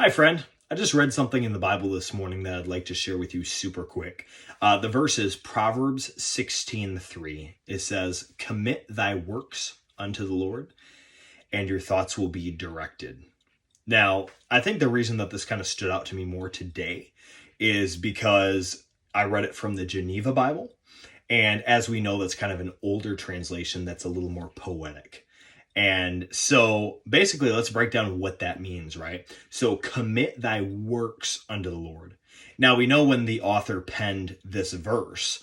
Hi, friend. I just read something in the Bible this morning that I'd like to share with you super quick. The verse is Proverbs 16:3. It says, "Commit thy works unto the Lord, and your thoughts will be directed." Now, I think the reason that this kind of stood out to me more today is because I read it from the Geneva Bible. And as we know, that's kind of an older translation that's a little more poetic. And so basically, let's break down what that means, right? So commit thy works unto the Lord. Now, we know when the author penned this verse,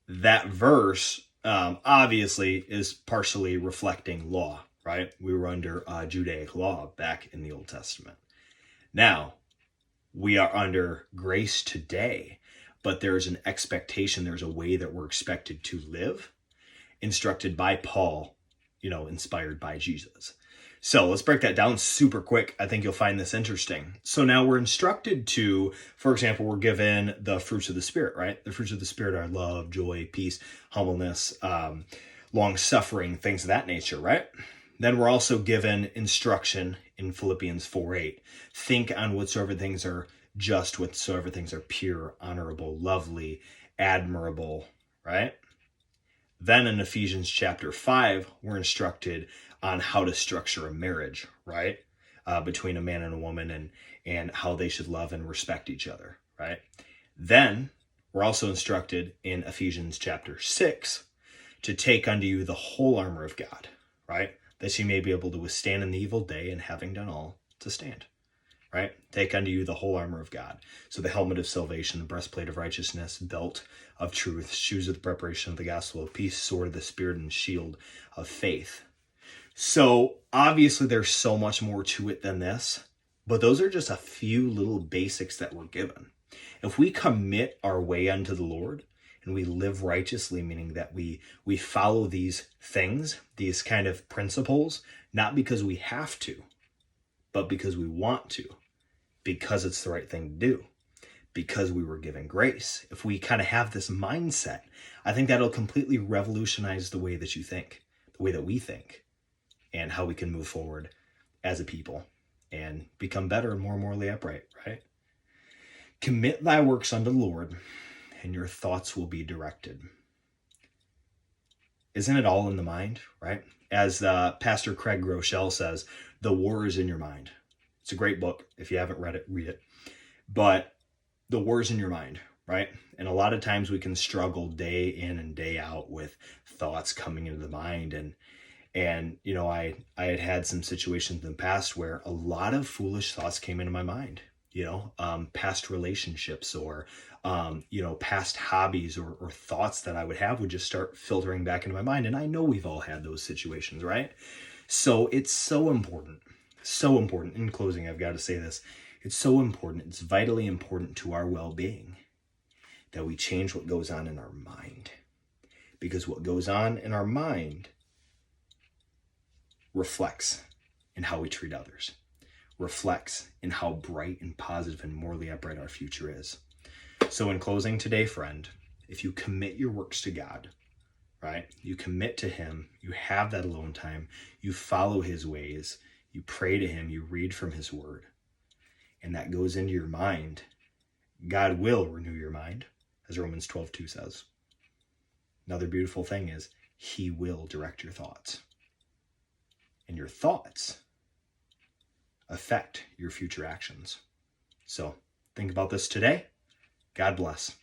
that verse obviously is partially reflecting law, right? We were under Judaic law back in the Old Testament. Now, we are under grace today, but there's an expectation, there's a way that we're expected to live, instructed by Paul, inspired by Jesus. So let's break that down super quick. I think you'll find this interesting. So now we're instructed to, for example, we're given the fruits of the Spirit, right? The fruits of the Spirit are love, joy, peace, humbleness, long suffering, things of that nature, right? Then we're also given instruction in Philippians 4:8. Think on whatsoever things are just, whatsoever things are pure, honorable, lovely, admirable, right? Then in Ephesians chapter 5, we're instructed on how to structure a marriage, right? Between a man and a woman, and how they should love and respect each other, right? Then we're also instructed in Ephesians chapter 6 to take unto you the whole armor of God, right? That you may be able to withstand in the evil day, and having done all, to stand, right? Take unto you the whole armor of God. So the helmet of salvation, the breastplate of righteousness, belt of truth, shoes of the preparation of the gospel of peace, sword of the Spirit, and shield of faith. So obviously there's so much more to it than this, but those are just a few little basics that we're given. If we commit our way unto the Lord and we live righteously, meaning that we follow these things, these kind of principles, not because we have to, but because we want to, because it's the right thing to do, because we were given grace. If we kind of have this mindset, I think that'll completely revolutionize the way that you think, the way that we think, and how we can move forward as a people and become better and more morally upright, right? Commit thy works unto the Lord, and your thoughts will be directed. Isn't it all in the mind, right? As Pastor Craig Groeschel says, the war is in your mind. It's a great book. If you haven't read it, read it. But the war's in your mind, right? And a lot of times we can struggle day in and day out with thoughts coming into the mind. And I had some situations in the past where a lot of foolish thoughts came into my mind, past relationships or, past hobbies or thoughts that I would have would just start filtering back into my mind. And I know we've all had those situations, right? So it's so important. So important. In closing, I've got to say this. It's so important. It's vitally important to our well-being that we change what goes on in our mind. Because what goes on in our mind reflects in how we treat others, reflects in how bright and positive and morally upright our future is. So in closing today, friend, if you commit your works to God, right? You commit to him, you have that alone time, you follow his ways, you pray to him, you read from his word, and that goes into your mind, God will renew your mind, as Romans 12:2 says. Another beautiful thing is he will direct your thoughts. And your thoughts affect your future actions. So think about this today. God bless.